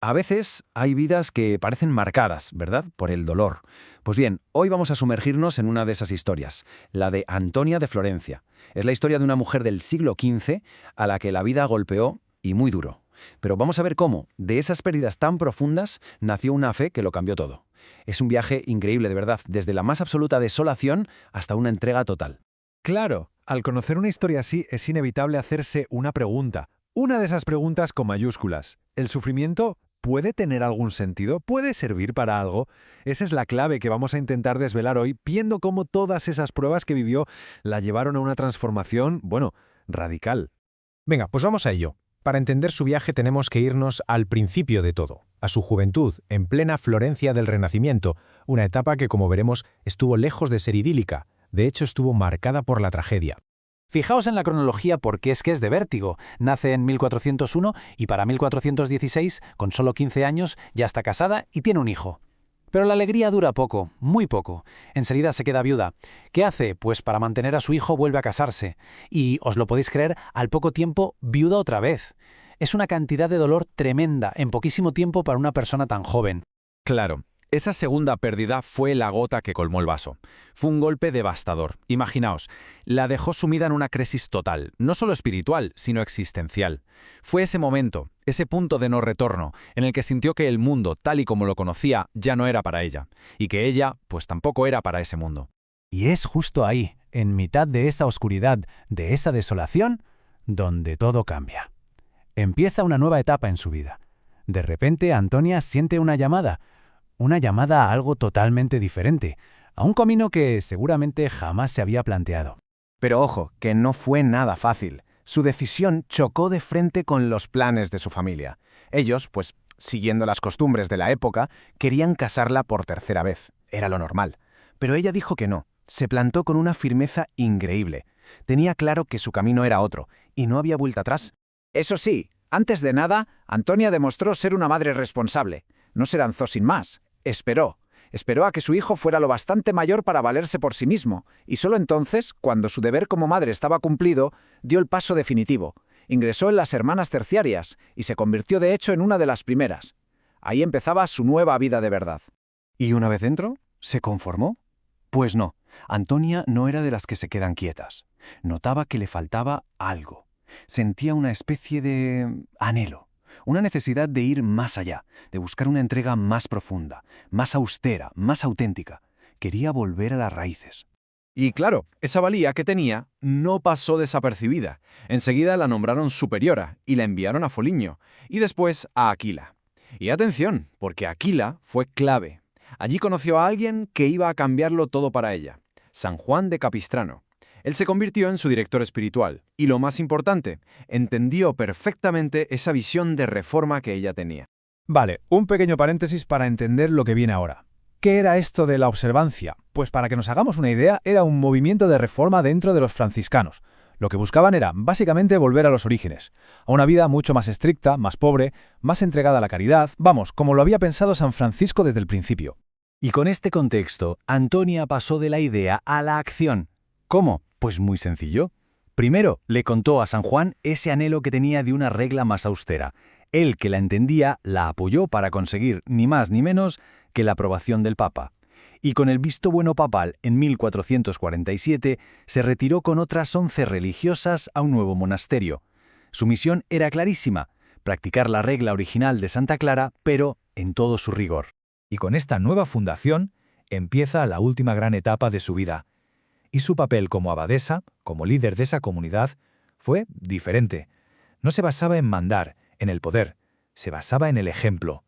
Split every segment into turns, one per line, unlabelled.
A veces hay vidas que parecen marcadas, ¿verdad?, por el dolor. Pues bien, hoy vamos a sumergirnos en una de esas historias, la de Antonia de Florencia. Es la historia de una mujer del siglo XV a la que la vida golpeó y muy duro. Pero vamos a ver cómo, de esas pérdidas tan profundas, nació una fe que lo cambió todo. Es un viaje increíble, de verdad, desde la más absoluta desolación hasta una entrega total.
Claro, al conocer una historia así es inevitable hacerse una pregunta. Una de esas preguntas con mayúsculas. ¿El sufrimiento puede tener algún sentido? ¿Puede servir para algo? Esa es la clave que vamos a intentar desvelar hoy, viendo cómo todas esas pruebas que vivió la llevaron a una transformación, radical.
Venga, pues vamos a ello. Para entender su viaje tenemos que irnos al principio de todo, a su juventud, en plena Florencia del Renacimiento, una etapa que, como veremos, estuvo lejos de ser idílica. De hecho, estuvo marcada por la tragedia.
Fijaos en la cronología porque es que es de vértigo. Nace en 1401 y para 1416, con solo 15 años, ya está casada y tiene un hijo. Pero la alegría dura poco, muy poco. Enseguida se queda viuda. ¿Qué hace? Pues para mantener a su hijo vuelve a casarse. Y, os lo podéis creer, al poco tiempo viuda otra vez. Es una cantidad de dolor tremenda en poquísimo tiempo para una persona tan joven.
Claro, esa segunda pérdida fue la gota que colmó el vaso. Fue un golpe devastador. Imaginaos, la dejó sumida en una crisis total, no solo espiritual, sino existencial. Fue ese momento, ese punto de no retorno, en el que sintió que el mundo, tal y como lo conocía, ya no era para ella, y que ella, pues tampoco era para ese mundo.
Y es justo ahí, en mitad de esa oscuridad, de esa desolación, donde todo cambia. Empieza una nueva etapa en su vida. De repente, Antonia siente una llamada a algo totalmente diferente, a un camino que seguramente jamás se había planteado.
Pero ojo, que no fue nada fácil. Su decisión chocó de frente con los planes de su familia. Ellos, pues, siguiendo las costumbres de la época, querían casarla por tercera vez. Era lo normal. Pero ella dijo que no. Se plantó con una firmeza increíble. Tenía claro que su camino era otro, y no había vuelta atrás.
Eso sí, antes de nada, Antonia demostró ser una madre responsable. No se lanzó sin más. Esperó a que su hijo fuera lo bastante mayor para valerse por sí mismo, y solo entonces, cuando su deber como madre estaba cumplido, dio el paso definitivo. Ingresó en las Hermanas Terciarias y se convirtió de hecho en una de las primeras. Ahí empezaba su nueva vida de verdad.
¿Y una vez dentro? ¿Se conformó? Pues no, Antonia no era de las que se quedan quietas. Notaba que le faltaba algo. Sentía una especie de anhelo. Una necesidad de ir más allá, de buscar una entrega más profunda, más austera, más auténtica. Quería volver a las raíces.
Y claro, esa valía que tenía no pasó desapercibida. Enseguida la nombraron superiora y la enviaron a Foligno, y después a Aquila. Y atención, porque Aquila fue clave. Allí conoció a alguien que iba a cambiarlo todo para ella, San Juan de Capistrano. Él se convirtió en su director espiritual, y lo más importante, entendió perfectamente esa visión de reforma que ella tenía.
Vale, un pequeño paréntesis para entender lo que viene ahora. ¿Qué era esto de la observancia? Pues para que nos hagamos una idea, era un movimiento de reforma dentro de los franciscanos. Lo que buscaban era, básicamente, volver a los orígenes, a una vida mucho más estricta, más pobre, más entregada a la caridad, como lo había pensado San Francisco desde el principio.
Y con este contexto, Antonia pasó de la idea a la acción. ¿Cómo? Pues muy sencillo. Primero, le contó a San Juan ese anhelo que tenía de una regla más austera. Él, que la entendía, la apoyó para conseguir ni más ni menos que la aprobación del Papa. Y con el visto bueno papal, en 1447, se retiró con otras 11 religiosas a un nuevo monasterio. Su misión era clarísima, practicar la regla original de Santa Clara, pero en todo su rigor.
Y con esta nueva fundación empieza la última gran etapa de su vida. Y su papel como abadesa, como líder de esa comunidad, fue diferente. No se basaba en mandar, en el poder, se basaba en el ejemplo.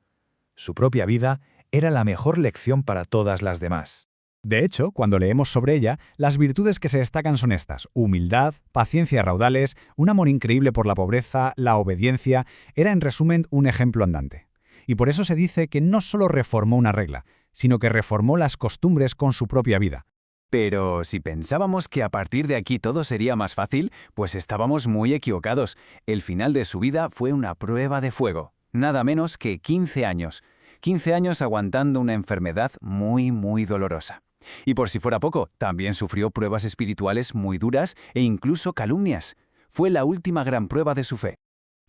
Su propia vida era la mejor lección para todas las demás. De hecho, cuando leemos sobre ella, las virtudes que se destacan son estas: humildad, paciencia a raudales, un amor increíble por la pobreza, la obediencia. Era en resumen un ejemplo andante. Y por eso se dice que no solo reformó una regla, sino que reformó las costumbres con su propia vida.
Pero si pensábamos que a partir de aquí todo sería más fácil, pues estábamos muy equivocados. El final de su vida fue una prueba de fuego. Nada menos que 15 años. 15 años aguantando una enfermedad muy, muy dolorosa. Y por si fuera poco, también sufrió pruebas espirituales muy duras e incluso calumnias. Fue la última gran prueba de su fe.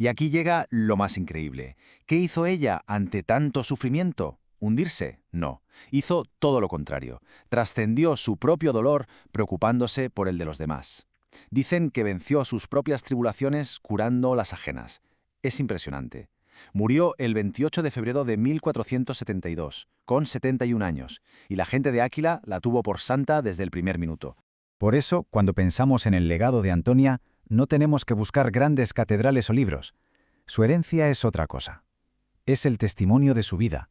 Y aquí llega lo más increíble. ¿Qué hizo ella ante tanto sufrimiento? ¿Hundirse? No. Hizo todo lo contrario. Trascendió su propio dolor preocupándose por el de los demás. Dicen que venció sus propias tribulaciones curando las ajenas. Es impresionante. Murió el 28 de febrero de 1472, con 71 años, y la gente de Áquila la tuvo por santa desde el primer minuto.
Por eso, cuando pensamos en el legado de Antonia, no tenemos que buscar grandes catedrales o libros. Su herencia es otra cosa. Es el testimonio de su vida,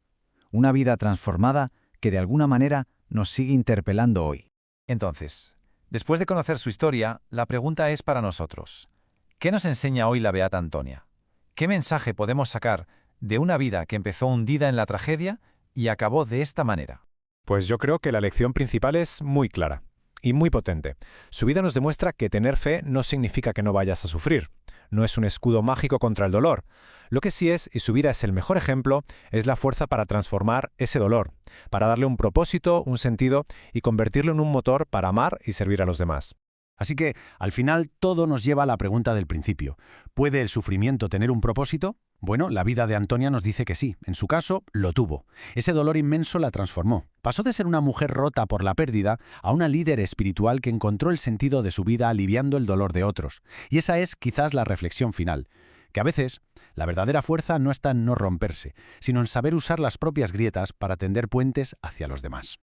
una vida transformada que de alguna manera nos sigue interpelando hoy.
Entonces, después de conocer su historia, la pregunta es para nosotros. ¿Qué nos enseña hoy la Beata Antonia? ¿Qué mensaje podemos sacar de una vida que empezó hundida en la tragedia y acabó de esta manera?
Pues yo creo que la lección principal es muy clara y muy potente. Su vida nos demuestra que tener fe no significa que no vayas a sufrir. No es un escudo mágico contra el dolor. Lo que sí es, y su vida es el mejor ejemplo, es la fuerza para transformar ese dolor, para darle un propósito, un sentido y convertirlo en un motor para amar y servir a los demás.
Así que, al final, todo nos lleva a la pregunta del principio. ¿Puede el sufrimiento tener un propósito? Bueno, la vida de Antonia nos dice que sí. En su caso, lo tuvo. Ese dolor inmenso la transformó. Pasó de ser una mujer rota por la pérdida a una líder espiritual que encontró el sentido de su vida aliviando el dolor de otros. Y esa es quizás la reflexión final. Que a veces, la verdadera fuerza no está en no romperse, sino en saber usar las propias grietas para tender puentes hacia los demás.